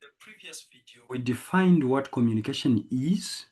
the previous video, we defined what communication is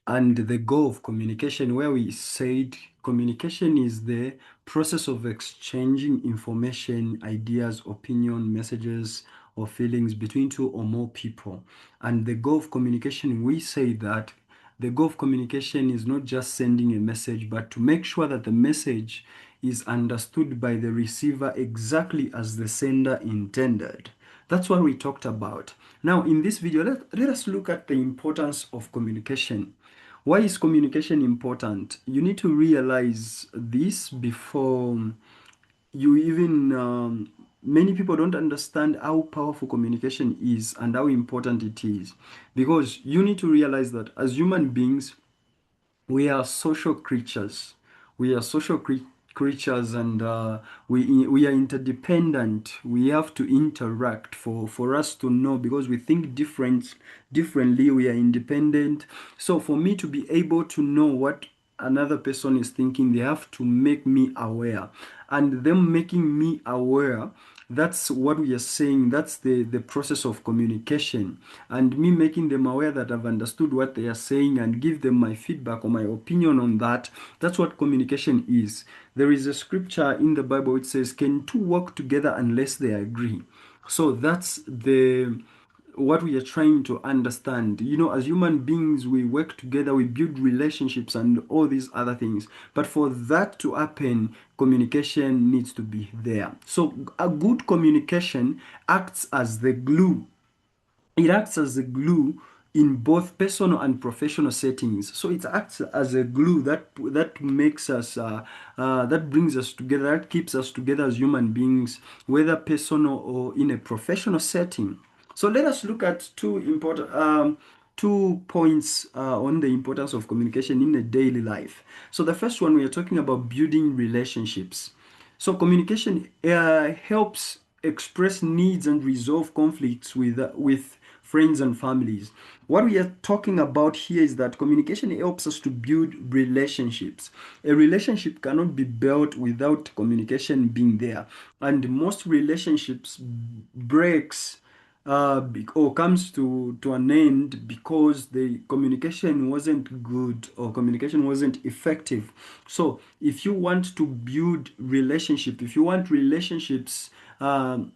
and the goal of communication, where we said communication is the process of exchanging information, ideas, opinion, messages, or feelings between two or more people. And the goal of communication, we say that the goal of communication is not just sending a message, but to make sure that the message is understood by the receiver exactly as the sender intended. That's what we talked about. Now, in this video, let us look at the importance of communication. Why is communication important? You need to realize this before you even, many people don't understand how powerful communication is and how important it is. Because you need to realize that as human beings, we are social creatures. We are social creatures, and we are interdependent. We have to interact for us to know, because we think differently. We are independent. So for me to be able to know what another person is thinking, they have to make me aware. And them making me aware, that's what we are saying. That's the process of communication. And me making them aware that I've understood what they are saying and give them my feedback or my opinion on that. That's what communication is. There is a scripture in the Bible which says, "Can two work together unless they agree?" So that's the what we are trying to understand. As human beings, we work together, we build relationships and all these other things. But for that to happen, communication needs to be there. So a good communication acts as the glue. It acts as a glue in both personal and professional settings. So it acts as a glue that makes us, that brings us together, that keeps us together as human beings, whether personal or in a professional setting. So let us look at two points on the importance of communication in a daily life. So the first one, we are talking about building relationships. So communication helps express needs and resolve conflicts with friends and families. What we are talking about here is that communication helps us to build relationships. A relationship cannot be built without communication being there, and most relationships breaks or comes to an end because the communication wasn't good or communication wasn't effective. So if you want to build relationship, if you want relationships that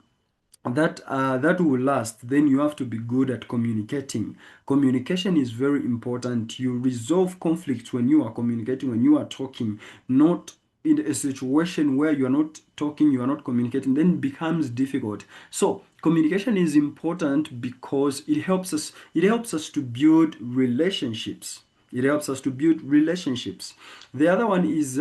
will last, then you have to be good at communicating. Communication is very important. You resolve conflicts when you are communicating, when you are talking, not in a situation where you are not talking, you are not communicating, then it becomes difficult. So communication is important because it helps us to build relationships. It helps us to build relationships. The other one is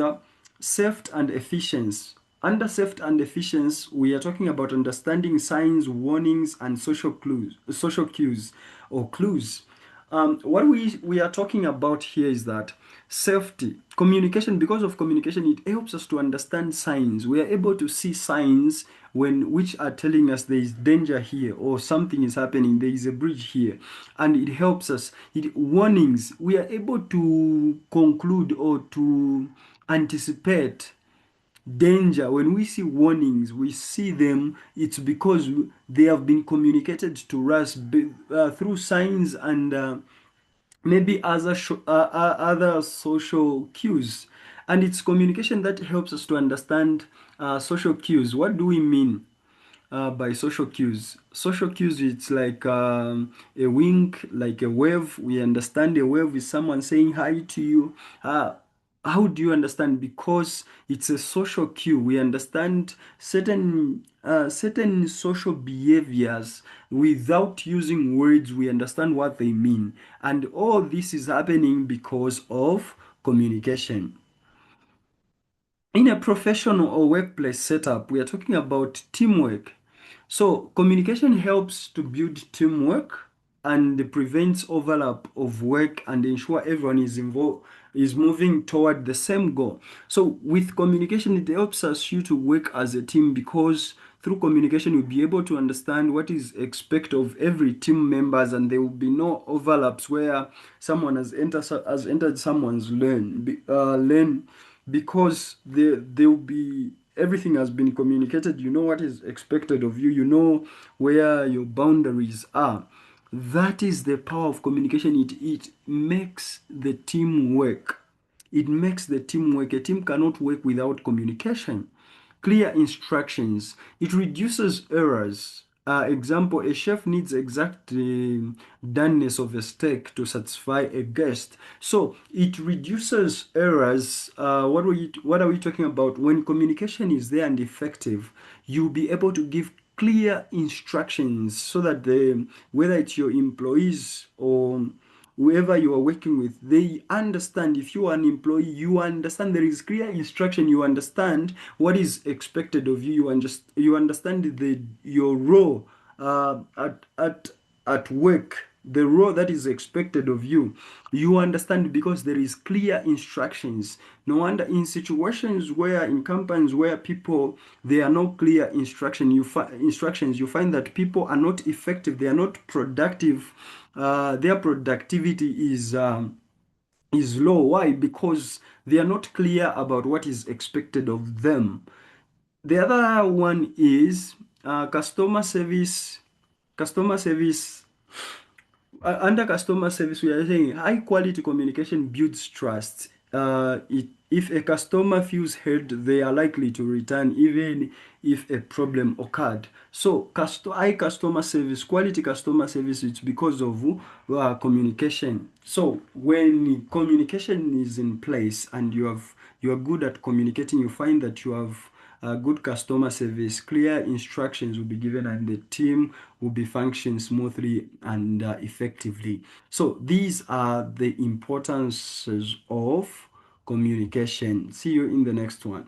safety and efficiency. Under safety and efficiency, we are talking about understanding signs, warnings, and social cues or clues. What we are talking about here is that safety, communication. Because of communication, it helps us to understand signs. We are able to see signs which are telling us there is danger here or something is happening. There is a bridge here, and it helps us. Warnings. We are able to conclude or to anticipate danger. When we see warnings, we see them, it's because they have been communicated to us through signs and maybe other social cues. And it's communication that helps us to understand social cues. What do we mean by social cues? Social cues, it's like a wink, like a wave. We understand a wave is someone saying hi to you. How do you understand? Because it's a social cue. We understand certain social behaviors without using words. We understand what they mean, and all this is happening because of communication. In a professional or workplace setup, we are talking about teamwork. So communication helps to build teamwork and prevents overlap of work and ensure everyone is moving toward the same goal. So with communication, it helps us you to work as a team, because through communication you'll be able to understand what is expected of every team members, and there will be no overlaps where someone has entered someone's lane, because there will be everything has been communicated, you know what is expected of you, you know where your boundaries are. That is the power of communication. It makes the team work. It makes the team work. A team cannot work without communication. Clear instructions. It reduces errors. Example, a chef needs exact doneness of a steak to satisfy a guest. So it reduces errors. What are we talking about? When communication is there and effective, you'll be able to give clear instructions so that whether it's your employees or whoever you are working with, they understand. If you are an employee, you understand there is clear instruction, you understand what is expected of you, you understand your role at work, the role that is expected of you. You understand because there is clear instructions. No wonder in situations where in companies where people there are no clear instructions, you find that people are not effective, they are not productive. Their productivity is low. Why? Because they are not clear about what is expected of them. The other one is customer service. Customer service Under customer service, we are saying high quality communication builds trust. If a customer feels heard, they are likely to return even if a problem occurred. So, high customer service, quality customer service, it's because of communication. So, when communication is in place and you are good at communicating, you find that you have good customer service, clear instructions will be given, and the team will be functioning smoothly and effectively. So these are the importances of communication. See you in the next one.